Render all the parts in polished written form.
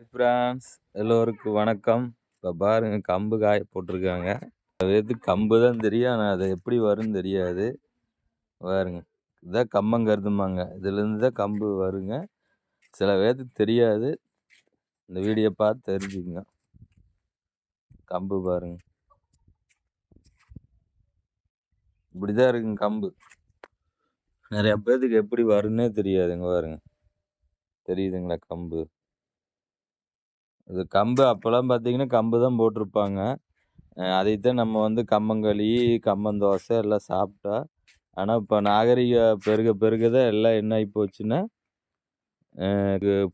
France எல்லோருக்கும் வணக்கம். இப்போ பாருங்க கம்பு காய போட்டிருக்காங்க. அது கம்பு தான் தெரியும், ஆனால் அது எப்படி வரும்னு தெரியாது. பாருங்க, இதுதான் கம்மங்கருதுமாங்க. இதுலேருந்து தான் கம்பு வருங்க. சில பேர்த்துக்கு தெரியாது. இந்த வீடியோ பார்த்து தெரிஞ்சுக்குங்க. கம்பு பாருங்க, இப்படிதான் இருக்குங்க கம்பு. நிறைய பேர்த்துக்கு எப்படி வரும்னே தெரியாதுங்க. பாருங்க, தெரியுதுங்களா கம்பு? இது கம்பு அப்போல்லாம் பார்த்தீங்கன்னா கம்பு தான் போட்டிருப்பாங்க. அதைத்தான் நம்ம வந்து கம்மங்களி, கம்மந்தோசை எல்லாம் சாப்பிட்டா. ஆனால் இப்போ நாகரிக பெருக பெருக தான் எல்லாம் என்ன ஆகி போச்சுன்னா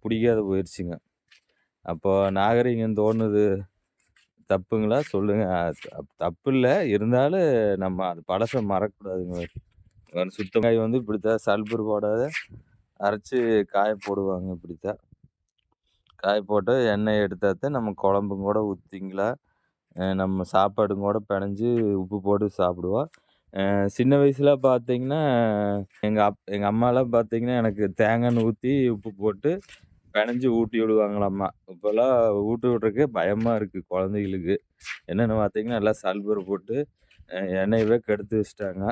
பிடிக்காத போயிடுச்சுங்க. அப்போ நாகரிகம் தோணுது தப்புங்களா சொல்லுங்கள்? தப்பு இல்லை, இருந்தாலும் நம்ம அது பழசை மறக்கக்கூடாதுங்க. சுத்தமாய் வந்து இப்படித்தான் சல்பர் போடாத அரைச்சி காய போடுவாங்க. இப்படித்தான் காய போட்டு எண்ணெய் எடுத்தாத்தான் நம்ம குழம்பும் கூட ஊற்றிங்களா, நம்ம சாப்பாடும் கூட பிணைஞ்சு உப்பு போட்டு சாப்பிடுவோம். சின்ன வயசில் பார்த்தீங்கன்னா எங்கள் அம்மாலாம் பார்த்தீங்கன்னா எனக்கு தேங்காய் எண்ணெய் ஊற்றி உப்பு போட்டு பிணைஞ்சு ஊட்டி விடுவாங்களாம்மா. இப்போல்லாம் ஊட்டி விட்றதுக்கே பயமாக இருக்குது குழந்தைகளுக்கு. என்னென்னு பார்த்தீங்கன்னா எல்லாம் சல்பர் போட்டு எண்ணெயவே கெடுத்து வச்சுட்டாங்க.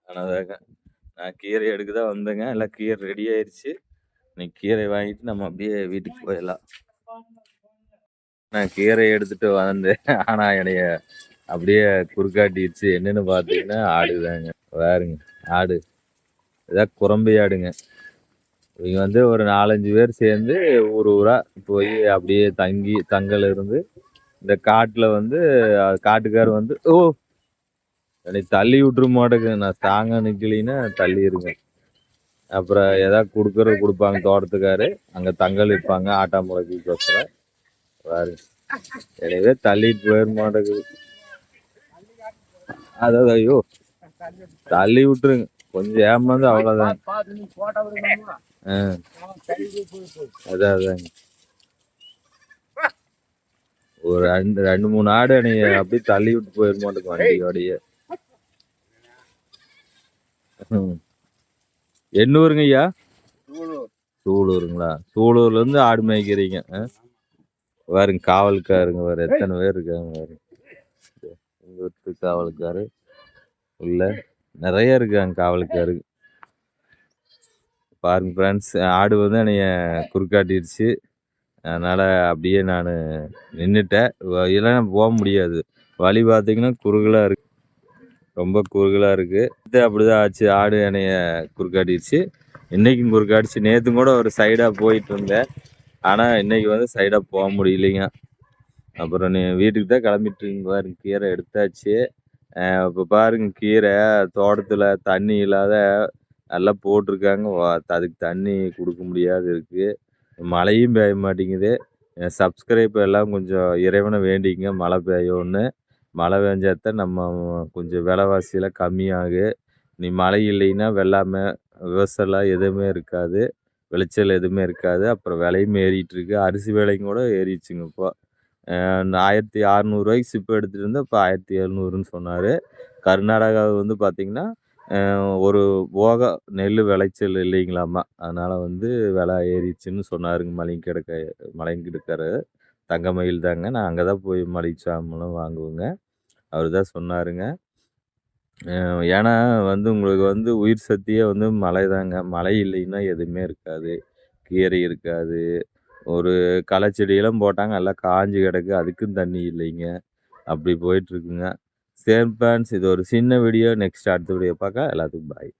ஆனால் நான் கீரை எடுக்க தான் வந்தேங்க. எல்லாம் கீரை ரெடி ஆயிடுச்சு. இன்னைக்கு கீரை வாங்கிட்டு நம்ம அப்படியே வீட்டுக்கு போயிடலாம். நான் கீரை எடுத்துட்டு வந்தேன், ஆனால் என்னைய அப்படியே குறுக்காட்டிடுச்சு. என்னன்னு பார்த்தீங்கன்னா ஆடுதாங்க. பாருங்க, ஆடு இதான் குரம்பை ஆடுங்க. இவங்க வந்து ஒரு 4-5 பேர் சேர்ந்து ஊர் ஊரா போய் அப்படியே தங்கல் இருந்து இந்த காட்டில் வந்து காட்டுக்கார் வந்து என்னை தள்ளி விட்டுரு மாட்டேங்க. நான் தாங்க நிற்கலின்னா தள்ளி இருங்க. அப்புறம் ஏதாவது கொடுப்பாங்க தோட்டத்துக்காரு. அங்கே தங்கல் வைப்பாங்க ஆட்டாம்புழக்கி கொசரம். பாருங்க, எனவே தள்ளிட்டு போயிட மாட்டேங்குது. அதாவது ஐயோ தள்ளி விட்டுருங்க, கொஞ்சம் ஏமாந்து அவ்வளோதான். அதாங்க ஒரு 2-3 ஆடு என்னைய அப்படியே தள்ளி விட்டு போயிட மாட்டேங்க வண்டியோடைய. என்ன ஊருங்க ஐயா? சூலூருங்களா? சூலூர்ல இருந்து ஆடு மேய்க்கிறீங்க? பாருங்க காவல்காருங்க, வேறு எத்தனை பேர் இருக்காங்க பாருங்க. காவல்காரு உள்ள நிறைய இருக்காங்க காவலுக்காரு. பாருங்க ஃப்ரெண்ட்ஸ், ஆடு வந்து என்னைய குறுக்காட்டிடுச்சு. அதனால் அப்படியே நான் நின்றுட்டேன். இல்லைன்னா போக முடியாது. வழி பார்த்தீங்கன்னா குறுகலாக இருக்கு, ரொம்ப குறுகலாக இருக்குது. அப்படிதான் ஆச்சு, ஆடு என்னைய குறுக்காட்டிடுச்சு. இன்றைக்கும் குறுக்காடிச்சு. நேற்று கூட ஒரு சைடாக போயிட்டு இருந்தேன், ஆனால் இன்றைக்கி வந்து சைடாக போக முடியலைங்க. அப்புறம் வீட்டுக்கு தான் கிளம்பிட்டுருங்க. பாருங்க கீரை எடுத்தாச்சு. இப்போ பாருங்க கீரை தோட்டத்தில் தண்ணி இல்லாத நல்லா போட்டிருக்காங்க. அதுக்கு தண்ணி கொடுக்க முடியாது இருக்குது. மழையும் பெய்ய மாட்டேங்குது. சப்ஸ்கிரைப் எல்லாம் கொஞ்சம் இறைவனை வேண்டிங்க மழை பெய்யும்னு. மழை பெஞ்சாத்தான் நம்ம கொஞ்சம் விலைவாசியெல்லாம் கம்மியாகும். நீ மழை இல்லைன்னா வெள்ளாமை விவசாயம் எதுவுமே இருக்காது, விளைச்சல் எதுவுமே இருக்காது. அப்புறம் விலையும் ஏறிட்டுருக்கு. அரிசி விலையும் கூட ஏறிடுச்சுங்க. இப்போ 1600 சிப்பு எடுத்துகிட்டு இருந்தால் இப்போ 1700ன்னு சொன்னார். கர்நாடகா வந்து பார்த்திங்கன்னா ஒரு போக நெல் விளைச்சல் இல்லைங்களாம்மா. அதனால் வந்து விலை ஏறிடுச்சுன்னு சொன்னாருங்க. மளிகை கடைக்காரரு தங்கமயில் தாங்க. நான் அங்கே தான் போய் மளிகை சாமான்லாம் வாங்குவேங்க. அவர் தான் சொன்னாருங்க. ஏன்னா வந்து உங்களுக்கு வந்து உயிர் சக்தியே வந்து மழை தாங்க. மழை இல்லைன்னா எதுவுமே இருக்காது, கீரை இருக்காது. ஒரு களை செடியெல்லாம் போட்டாங்க, எல்லாம் காஞ்சி கிடக்கு, அதுக்கும் தண்ணி இல்லைங்க. அப்படி போயிட்டுருக்குங்க. சரி ஃப்ரெண்ட்ஸ், இது ஒரு சின்ன வீடியோ. நெக்ஸ்ட் அடுத்த வீடியோ பார்க்க எல்லாத்துக்கும் பாய்.